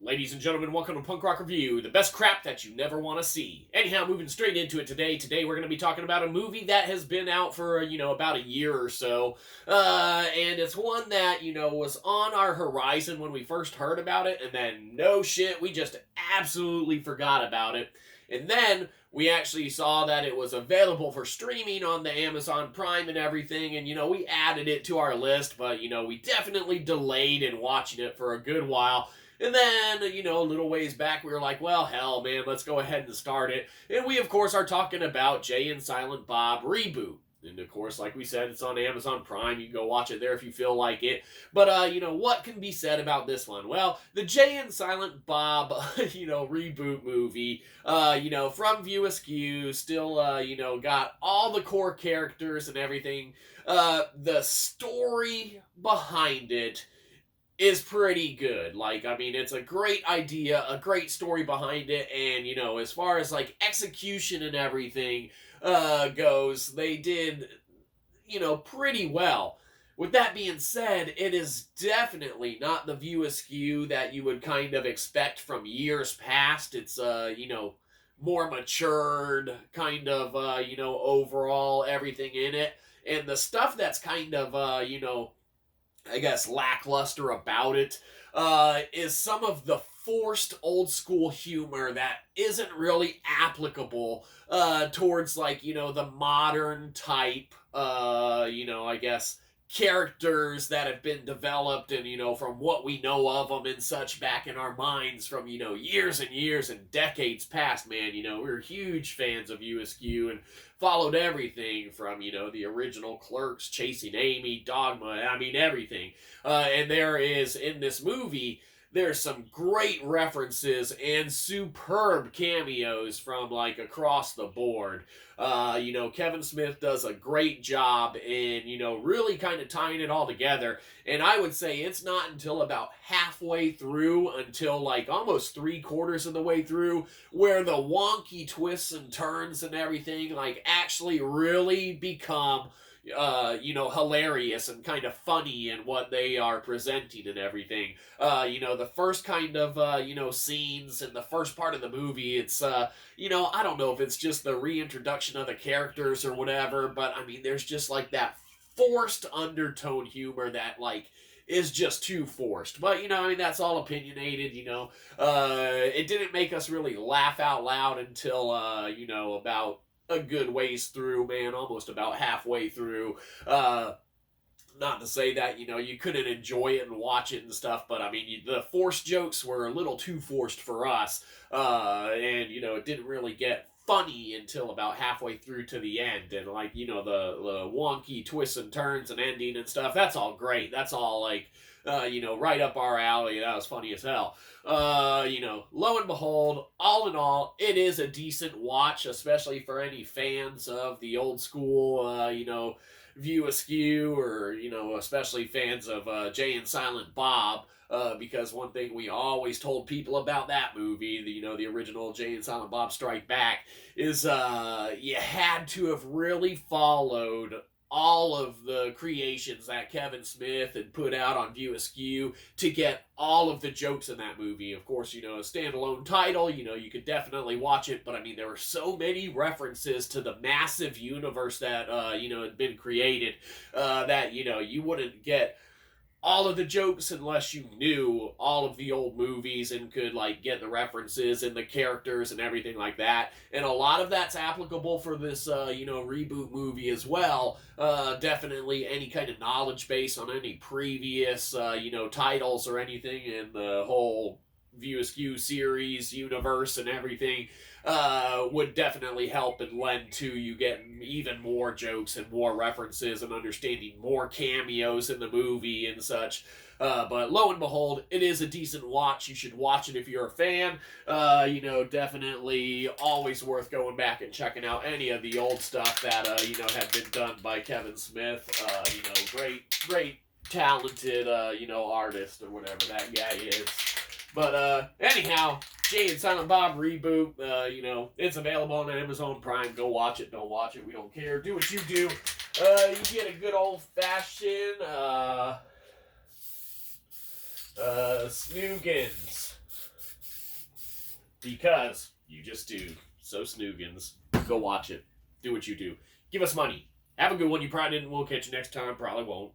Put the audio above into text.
Ladies and gentlemen, welcome to Punk Rock Review, the best crap that you never want to see. Anyhow, moving straight into it today. Today we're going to be talking about a movie that has been out for, about a year or so. And it's one that, was on our horizon when we first heard about it, and then no shit, we just absolutely forgot about it. And then we actually saw that it was available for streaming on the Amazon Prime and everything, and, we added it to our list, but, we definitely delayed in watching it for a good while. And then, a little ways back, we were like, well, hell, man, let's go ahead and start it. And we, of course, are talking about Jay and Silent Bob Reboot. And, of course, like we said, it's on Amazon Prime. You can go watch it there if you feel like it. But, what can be said about this one? Well, the Jay and Silent Bob, reboot movie, from View Askew, still, got all the core characters and everything. The story behind it is pretty good. It's a great idea, a great story behind it, and, as far as, execution and everything goes, they did, pretty well. With that being said, it is definitely not the View Askew that you would kind of expect from years past. It's, more matured, kind of, overall everything in it. And the stuff that's kind of, I guess, lackluster about it is some of the forced old school humor that isn't really applicable towards, the modern type, I guess, characters that have been developed and, from what we know of them and such back in our minds from, years and years and decades past, man. We're huge fans of View Askew and followed everything from, the original Clerks, Chasing Amy, Dogma, everything. And there is, in this movie, there's some great references and superb cameos from, across the board. Kevin Smith does a great job in, really kind of tying it all together. And I would say it's not until about halfway through, until, almost 3/4 of the way through, where the wonky twists and turns and everything, actually really become hilarious and kind of funny in what they are presenting and everything. The first kind of, scenes in the first part of the movie, it's, I don't know if it's just the reintroduction of the characters or whatever, but, there's just, that forced undertone humor that, is just too forced. But, that's all opinionated, it didn't make us really laugh out loud until, about a good ways through, man, almost about halfway through. Not to say that, you couldn't enjoy it and watch it and stuff, but, the forced jokes were a little too forced for us, and, it didn't really get funny until about halfway through to the end, and, the wonky twists and turns and ending and stuff, that's all great. That's all, right up our alley. That was funny as hell. Lo and behold, all in all, it is a decent watch, especially for any fans of the old school, View Askew, or, especially fans of Jay and Silent Bob, because one thing we always told people about that movie, the original Jay and Silent Bob Strike Back, is you had to have really followed all of the creations that Kevin Smith had put out on View Askew to get all of the jokes in that movie. Of course, a standalone title, you could definitely watch it, but there were so many references to the massive universe that, had been created, that, you wouldn't get all of the jokes unless you knew all of the old movies and could, get the references and the characters and everything like that. And a lot of that's applicable for this, reboot movie as well. Definitely any kind of knowledge base on any previous, titles or anything in the whole View Askew series, universe, and everything, would definitely help and lend to you getting even more jokes and more references and understanding more cameos in the movie and such. But lo and behold, it is a decent watch. You should watch it if you're a fan. Definitely always worth going back and checking out any of the old stuff that, had been done by Kevin Smith. Great, talented, artist or whatever that guy is. But, anyhow, Jay and Silent Bob Reboot, it's available on Amazon Prime. Go watch it, don't watch it, we don't care. Do what you do. You get a good old-fashioned, Snoogans. Because you just do. So Snoogans. Go watch it. Do what you do. Give us money. Have a good one. You probably didn't. We'll catch you next time. Probably won't.